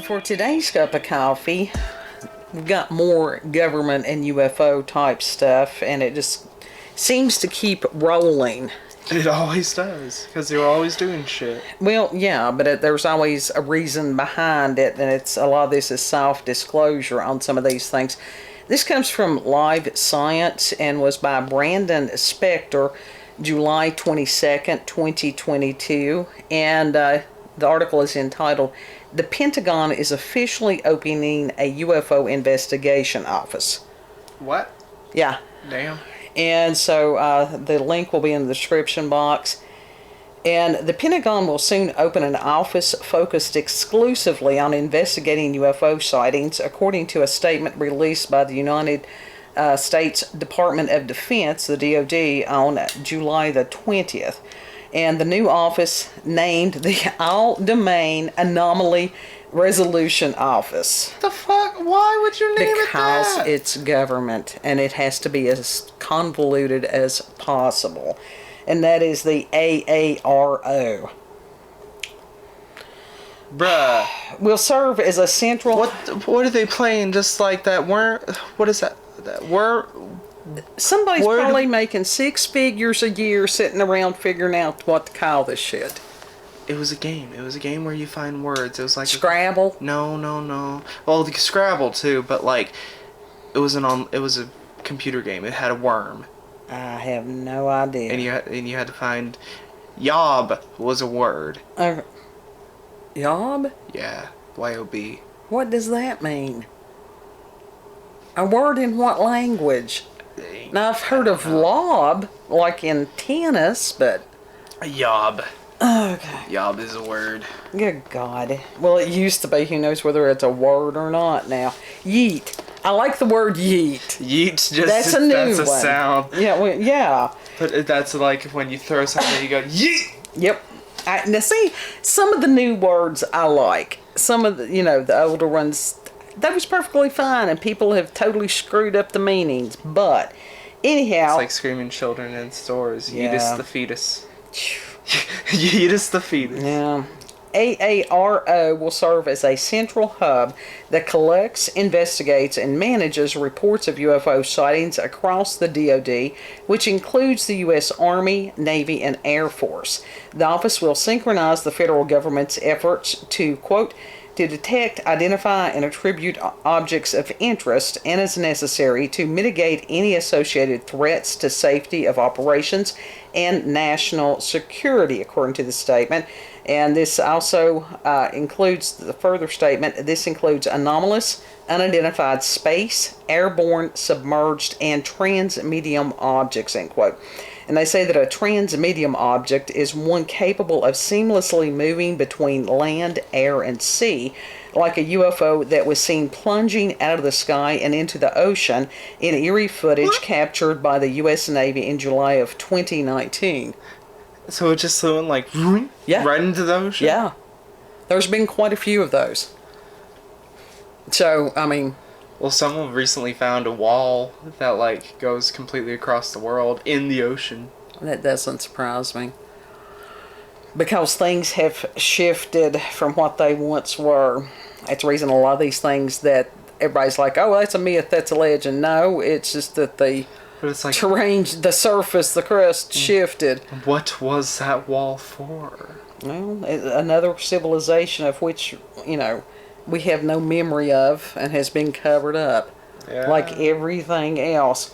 For today's cup of coffee, we've got more government and UFO type stuff, and it just seems to keep rolling. It always does, because they're always doing shit. Well, yeah, but there's always a reason behind it, and it's a lot of this is self-disclosure on some of these things. This comes from Live Science and was by Brandon Specktor, July 22nd, 2022, and the article is entitled, "The Pentagon is officially opening a UFO investigation office." What? Yeah. Damn. And so the link will be in the description box. And the Pentagon will soon open an office focused exclusively on investigating UFO sightings, according to a statement released by the United States Department of Defense, the DoD, on July the 20th. And the new office, named the All-Domain Anomaly Resolution Office. The fuck? Why would you name it that? Because it's government, and it has to be as convoluted as possible. And that is the AARO. Bruh. Will serve as a central... What are they playing? Just like that word? What is that? That word? Somebody's probably making six figures a year sitting around figuring out what to call this shit. It was a game. It was a game where you find words. It was like Scrabble? No. Well, the Scrabble too, but like it was a computer game. It had a worm. I have no idea. And you had to find yob was a word. Yob? Yeah, Y-O-B. What does that mean? A word in what language? Now, I've heard of lob, like in tennis, but... A yob. Okay. Yob is a word. Good God. Well, it used to be. Who knows whether it's a word or not now. Yeet. I like the word yeet. Yeet's just... That's a new one. That's a sound. Yeah, well, yeah. But that's like when you throw something, you go, yeet! Yep. Now, see, some of the new words I like. Some of the, the older ones... That was perfectly fine, and people have totally screwed up the meanings. But, anyhow... It's like screaming children in stores. Yeah. Yeetus the fetus. Yeetus the fetus. Yeah. AARO will serve as a central hub that collects, investigates, and manages reports of UFO sightings across the DoD, which includes the U.S. Army, Navy, and Air Force. The office will synchronize the federal government's efforts to, quote, to detect, identify, and attribute objects of interest, and as necessary, to mitigate any associated threats to safety of operations and national security, according to the statement. And this also includes the further statement, this includes anomalous, unidentified space, airborne, submerged, and transmedium objects, end quote. And they say that a transmedium object is one capable of seamlessly moving between land, air, and sea, like a UFO that was seen plunging out of the sky and into the ocean in eerie footage captured by the U.S. Navy in July of 2019. So it just went like right into the ocean? Yeah. There's been quite a few of those. So, I mean... Well, someone recently found a wall that, like, goes completely across the world in the ocean. That doesn't surprise me. Because things have shifted from what they once were. That's the reason a lot of these things that everybody's like, oh, that's a myth, that's a legend. No, it's just that the terrain, the surface, the crust shifted. What was that wall for? Well, another civilization of which, we have no memory of and has been covered up, like everything else.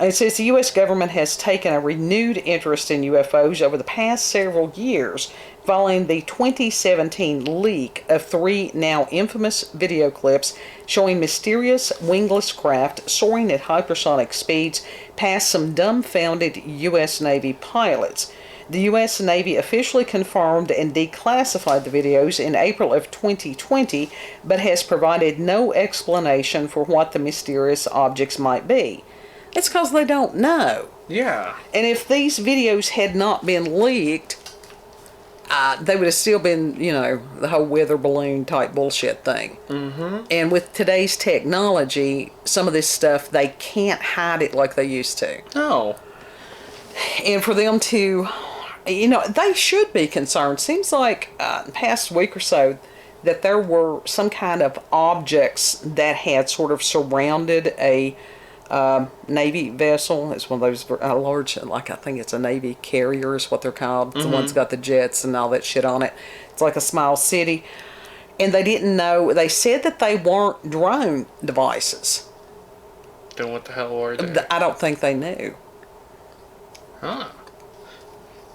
It says the U.S. government has taken a renewed interest in UFOs over the past several years following the 2017 leak of 3 now infamous video clips showing mysterious wingless craft soaring at hypersonic speeds past some dumbfounded U.S. Navy pilots. The U.S. Navy officially confirmed and declassified the videos in April of 2020, but has provided no explanation for what the mysterious objects might be. It's because they don't know. Yeah. And if these videos had not been leaked, they would have still been, the whole weather balloon type bullshit thing. Mm-hmm. And with today's technology, some of this stuff, they can't hide it like they used to. No. And for them to... they should be concerned. Seems like the past week or so, that there were some kind of objects that had sort of surrounded a Navy vessel. It's one of those large, like I think it's a Navy carrier is what they're called. The one's got the jets and all that shit on it. It's like a small city. And they didn't know, they said that they weren't drone devices. Then what the hell were they? I don't think they knew. Huh.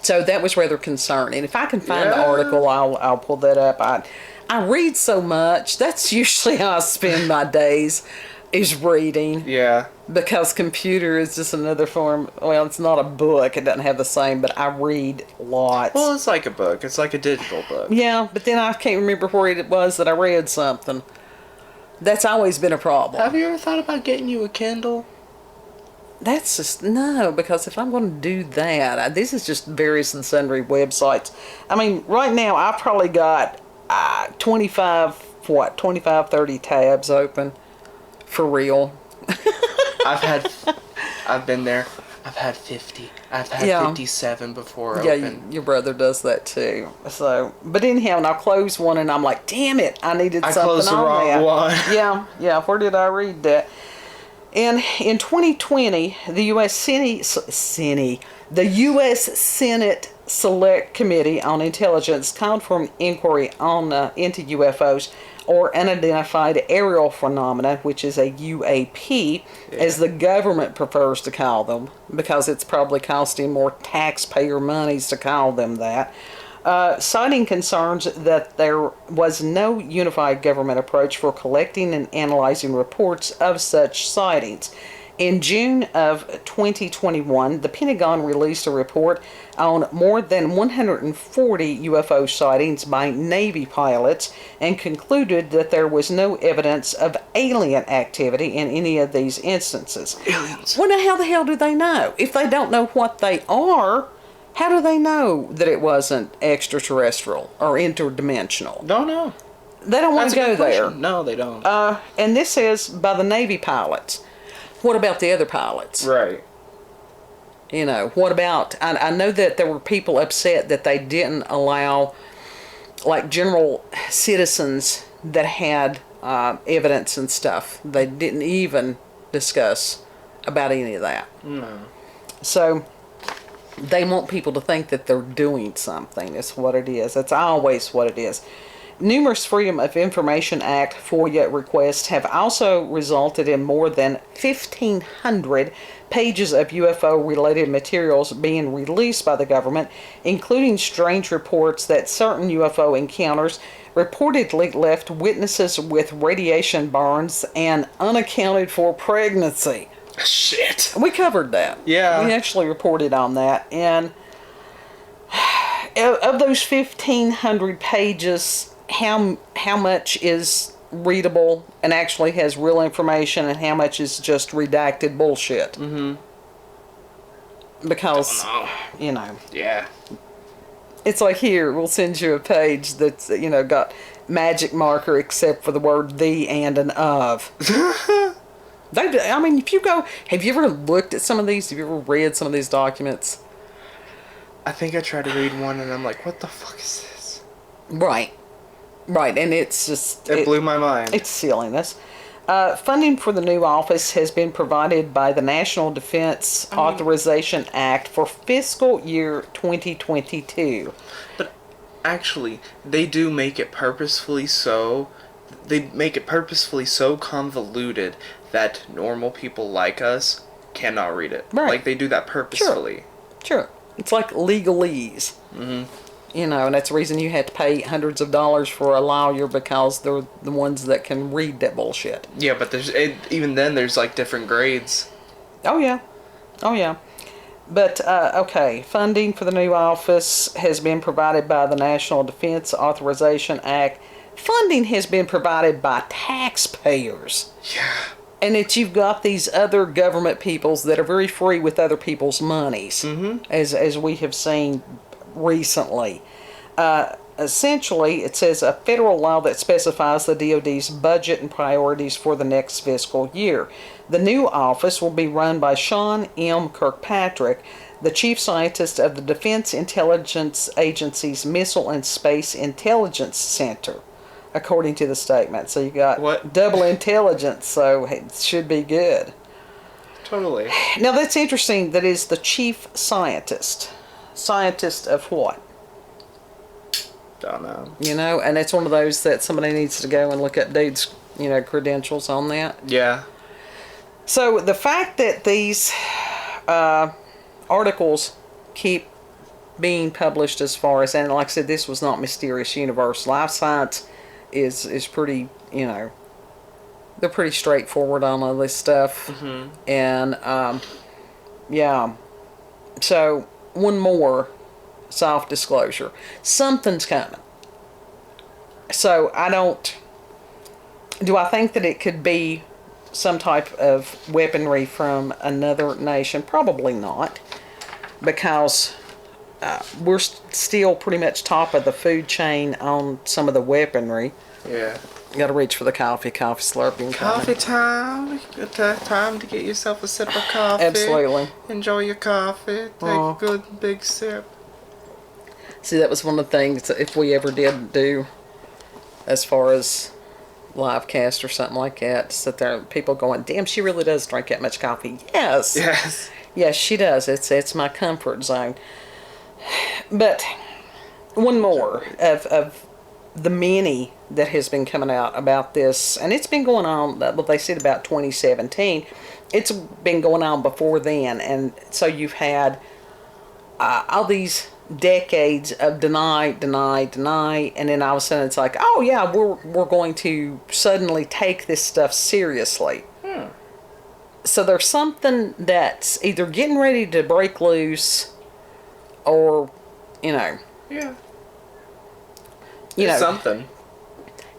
So that was rather concerning. If I can find the article, I'll pull that up. I read so much. That's usually how I spend my days, is reading. Yeah. Because computer is just another form. Well, it's not a book. It doesn't have the same, but I read lots. Well, it's like a book. It's like a digital book. Yeah, but then I can't remember where it was that I read something. That's always been a problem. Have you ever thought about getting you a Kindle? That's just, no, because if I'm going to do that, this is just various and sundry websites. I mean, right now I've probably got 25, 30 tabs open. For real. I've been there. I've had 50. I've had 57 before open. Your brother does that too. So, but anyhow, and I'll close one and I'm like, damn it, I needed something on closed the wrong one. Yeah, where did I read that? And in 2020, the U.S. Senate Select Committee on Intelligence called for an inquiry on into UFOs, or unidentified aerial phenomena, which is a UAP, as the government prefers to call them, because it's probably costing more taxpayer monies to call them that, citing concerns that there was no unified government approach for collecting and analyzing reports of such sightings. In June of 2021, the Pentagon released a report on more than 140 UFO sightings by Navy pilots and concluded that there was no evidence of alien activity in any of these instances. Aliens. Well, now how the hell do they know? If they don't know what they are, how do they know that it wasn't extraterrestrial or interdimensional? No. They don't want to go there. No, they don't. And this is by the Navy pilots. What about the other pilots? Right. You know, what about, I know that there were people upset that they didn't allow, like, general citizens that had evidence and stuff. They didn't even discuss about any of that. No. So, they want people to think that they're doing something, is what it is. That's always what it is. Numerous Freedom of Information Act FOIA requests have also resulted in more than 1,500 pages of UFO-related materials being released by the government, including strange reports that certain UFO encounters reportedly left witnesses with radiation burns and unaccounted for pregnancy. Shit. We covered that. Yeah. We actually reported on that. And of those 1,500 pages, how much is readable and actually has real information, and how much is just redacted bullshit? Mm-hmm. Because, you know. Yeah. It's like, here, we'll send you a page that's, you know, got magic marker except for the word the and an of. I mean, if you go, have you ever looked at some of these? Have you ever read some of these documents? I think I tried to read one and I'm like, what the fuck is this? Right, and it's just... It blew my mind. It's silliness. Funding for the new office has been provided by the National Defense Authorization Act for fiscal year 2022. But actually, they do make it purposefully so... They make it purposefully so convoluted that normal people like us cannot read it. Right. Like, they do that purposefully. Sure. It's like legalese. Mm-hmm. You know, and that's the reason you have to pay hundreds of dollars for a lawyer, because they're the ones that can read that bullshit. Yeah, but even then there's like different grades. Oh yeah. But, okay, funding for the new office has been provided by the National Defense Authorization Act. Funding has been provided by taxpayers. Yeah. And you've got these other government peoples that are very free with other people's monies, as we have seen recently. Essentially, it says a federal law that specifies the DoD's budget and priorities for the next fiscal year. The new office will be run by Sean M. Kirkpatrick, the chief scientist of the Defense Intelligence Agency's Missile and Space Intelligence Center. according to the statement. So you got What? double intelligence, so it should be good. Totally. Now that's interesting. That is the chief scientist. Scientist of what? Don't know. You know, and it's one of those that somebody needs to go and look at dude's, credentials on that. Yeah. So the fact that these articles keep being published as far as, and like I said, this was not Mysterious Universe. Life Science is pretty, they're pretty straightforward on all this stuff. Mm-hmm. And, yeah. So, one more self-disclosure. Something's coming. So, do I think that it could be some type of weaponry from another nation? Probably not. Because we're still pretty much top of the food chain on some of the weaponry. Yeah. You gotta reach for the coffee slurping. Coffee time. Good time to get yourself a sip of coffee. Absolutely. Enjoy your coffee. Take a good big sip. See, that was one of the things, if we ever did do, as far as live cast or something like that, sit there, people going, damn, she really does drink that much coffee. Yes. Yes. Yes, she does. It's my comfort zone. But one more of the many that has been coming out about this, and it's been going on, well, they said about 2017. It's been going on before then, and so you've had all these decades of deny, and then all of a sudden it's like, oh yeah, we're going to suddenly take this stuff seriously. So there's something that's either getting ready to break loose, or, Yeah. Something.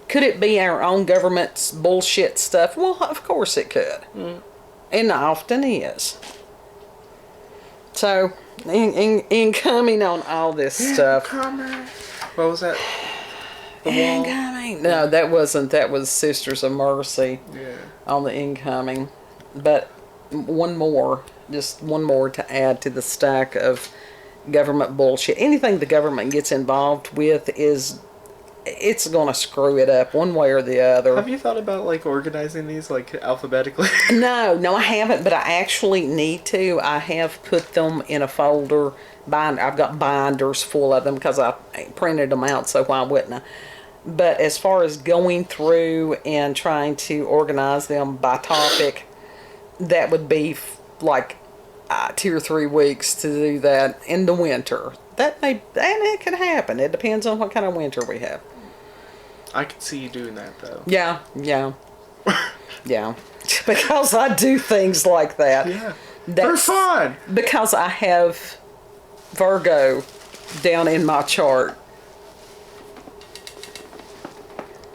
Could it be our own government's bullshit stuff? Well, of course it could. And often is. So, incoming on all this stuff. What was that? The wall? Incoming. No, that wasn't. That was Sisters of Mercy. Yeah. On the incoming. But one more to add to the stack of government bullshit. Anything the government gets involved with it's going to screw it up one way or the other. Have you thought about organizing these alphabetically? No, I haven't, but I actually need to. I have put them in a folder. I've got binders full of them because I printed them out, so why wouldn't I? But as far as going through and trying to organize them by topic, that would be 2 or 3 weeks to do that in the winter. And it could happen. It depends on what kind of winter we have. I could see you doing that, though. Yeah. Yeah. Because I do things like that. Yeah. For fun! Because I have Virgo down in my chart.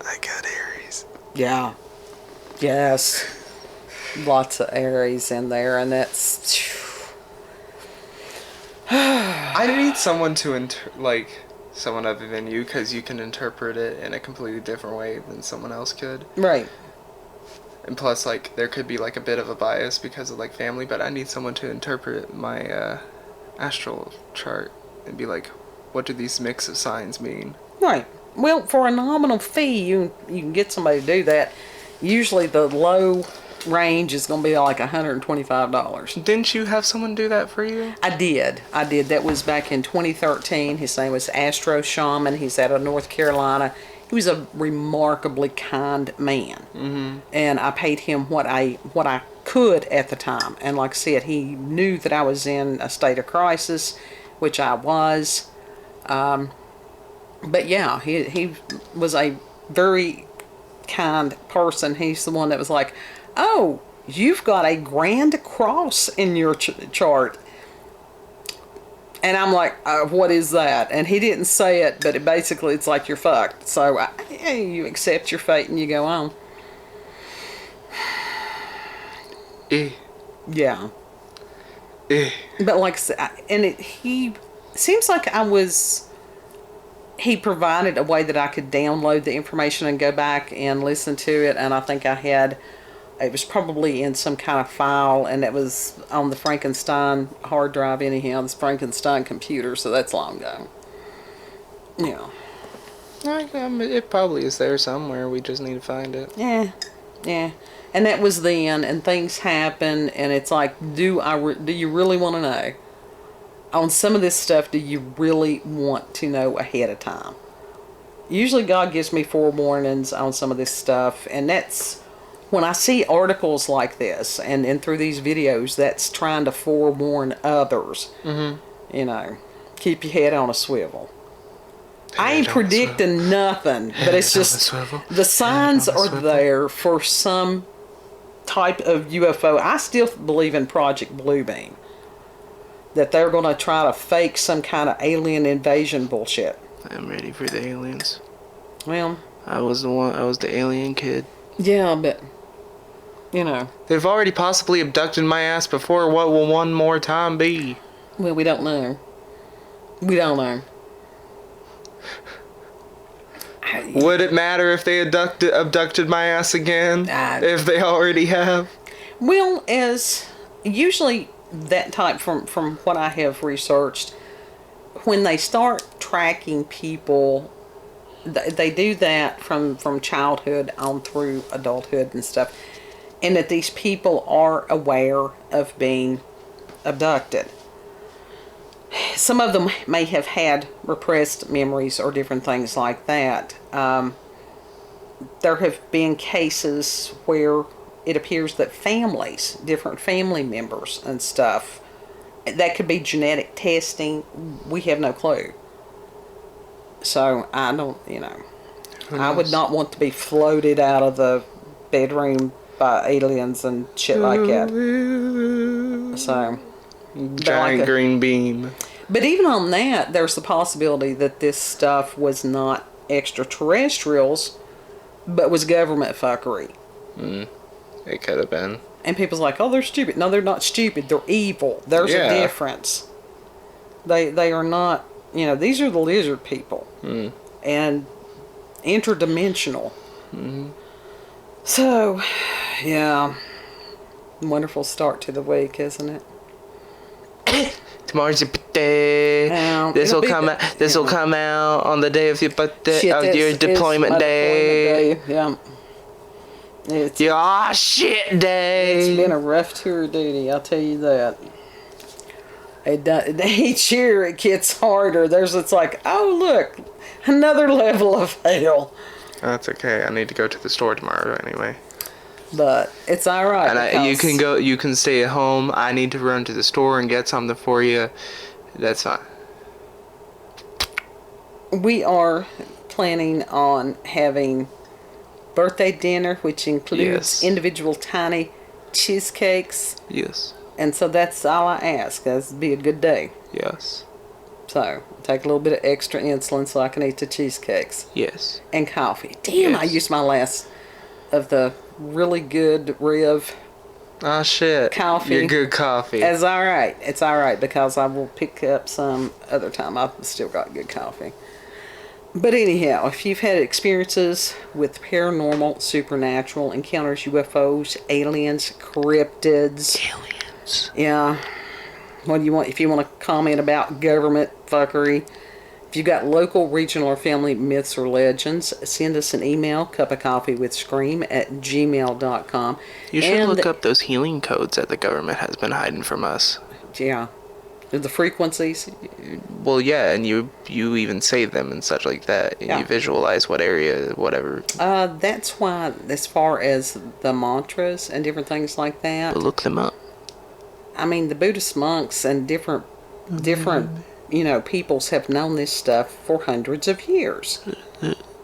I got Aries. Yeah. Yes. Lots of Aries in there, and that's... I need someone to someone other than you, because you can interpret it in a completely different way than someone else could. Right. And plus, there could be a bit of a bias because of family, but I need someone to interpret my astral chart and be like, what do these mix of signs mean? Right. Well, for a nominal fee, you can get somebody to do that. Usually the low range is going to be $125. Didn't you have someone do that for you? I did. That was back in 2013. His name was Astro Shaman. He's out of North Carolina. He was a remarkably kind man. Mm-hmm. And I paid him what I could at the time. And like I said, he knew that I was in a state of crisis, which I was. But yeah, he was a very kind person. He's the one that was like, oh, you've got a Grand Cross in your chart. And I'm like, what is that? And he didn't say it, but it's like you're fucked. So you accept your fate and you go on. Yeah. But like I said, he seems like he provided a way that I could download the information and go back and listen to it. And I think it was probably in some kind of file, and it was on the Frankenstein hard drive anyhow, this Frankenstein computer, so that's long ago. Yeah. It probably is there somewhere. We just need to find it. Yeah, yeah. And that was then, and things happen, and it's like, do you really want to know? On some of this stuff, do you really want to know ahead of time? Usually God gives me forewarnings on some of this stuff, and that's when I see articles like this, and through these videos, that's trying to forewarn others. Mm-hmm. You know, keep your head on a swivel. I ain't predicting nothing, but it's just the signs are there for some type of UFO. I still believe in Project Bluebeam, that they're going to try to fake some kind of alien invasion bullshit. I'm ready for the aliens. Well, I was the alien kid. Yeah, but you know, they've already possibly abducted my ass before. What will one more time be? Well, we don't know. We don't know. Would it matter if they abducted my ass again? If they already have? Well, as usually that type, from what I have researched, when they start tracking people, they do that from childhood on through adulthood and stuff, and that these people are aware of being abducted. Some of them may have had repressed memories or different things like that. There have been cases where it appears that families, different family members and stuff, that could be genetic testing. We have no clue. So I don't, I would not want to be floated out of the bedroom by aliens and shit like that. So... giant green beam. But even on that, there's the possibility that this stuff was not extraterrestrials, but was government fuckery. It could have been. And people's like, oh, they're stupid. No, they're not stupid. They're evil. There's a difference. They are not, these are the lizard people. And interdimensional. So, yeah. Wonderful start to the week, isn't it? Tomorrow's your birthday. This will come out. This will come out on the day of your birthday. Your deployment day. Yeah. It's your shit day. It's been a rough tour of duty. I'll tell you that. Each year it gets harder. It's like, oh look, another level of hell. That's okay. I need to go to the store tomorrow anyway. But it's all right. And you can go. You can stay at home. I need to run to the store and get something for you. That's fine. We are planning on having birthday dinner, which includes individual tiny cheesecakes. Yes. And so that's all I ask. That'd be a good day. Yes. So take a little bit of extra insulin so I can eat the cheesecakes. Yes. And coffee. Damn, I used my last of the really good Rev coffee. Your good coffee. It's all right. It's all right because I will pick up some other time. I've still got good coffee. But anyhow, if you've had experiences with paranormal, supernatural encounters, UFOs, aliens, cryptids. Yeah. What do you want? If you want to comment about government fuckery, if you've got local, regional, or family myths or legends, send us an email, cupofcoffeewithscream@gmail.com. You should look up those healing codes that the government has been hiding from us. Yeah. The frequencies. Well, yeah, and you even say them and such like that. And you visualize what area, whatever. That's why, as far as the mantras and different things like that. But look them up. I mean, the Buddhist monks and different peoples have known this stuff for hundreds of years.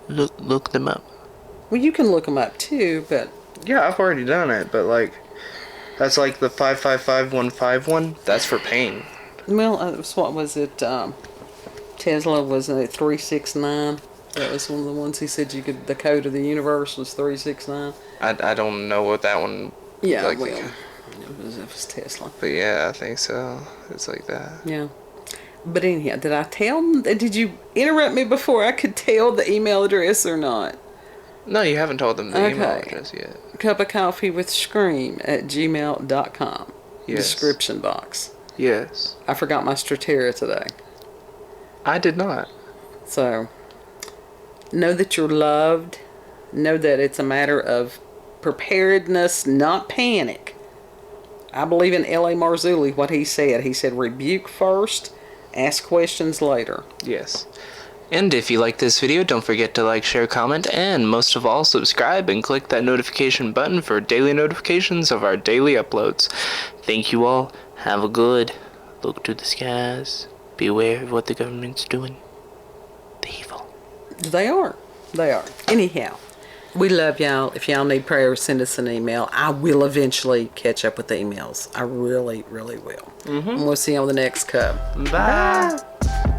Look them up. Well, you can look them up too, but... Yeah, I've already done it, but that's like the 555151. That's for pain. Well, what was it? Tesla was 369. That was one of the ones he said the code of the universe was 369. I don't know what that one... Yeah, it was Tesla. But yeah, I think so. It's like that. Yeah. But anyhow, did you interrupt me before I could tell the email address or not? No, you haven't told them the email address yet. cupofcoffeewithscream@gmail.com. Yes. Description box. Yes. I forgot my Stratera today. I did not. So, Know that you're loved. Know that it's a matter of preparedness, not panic. I believe in L.A. Marzulli, what he said. He said, rebuke first, ask questions later. Yes. And if you like this video, don't forget to like, share, comment, and most of all, subscribe and click that notification button for daily notifications of our daily uploads. Thank you all. Have a good. Look to the skies. Be aware of what the government's doing. The evil. They are. They are. Anyhow, we love y'all. If y'all need prayer, send us an email. I will eventually catch up with the emails. I really, really will. And we'll see you on the next Cub. Bye. Bye.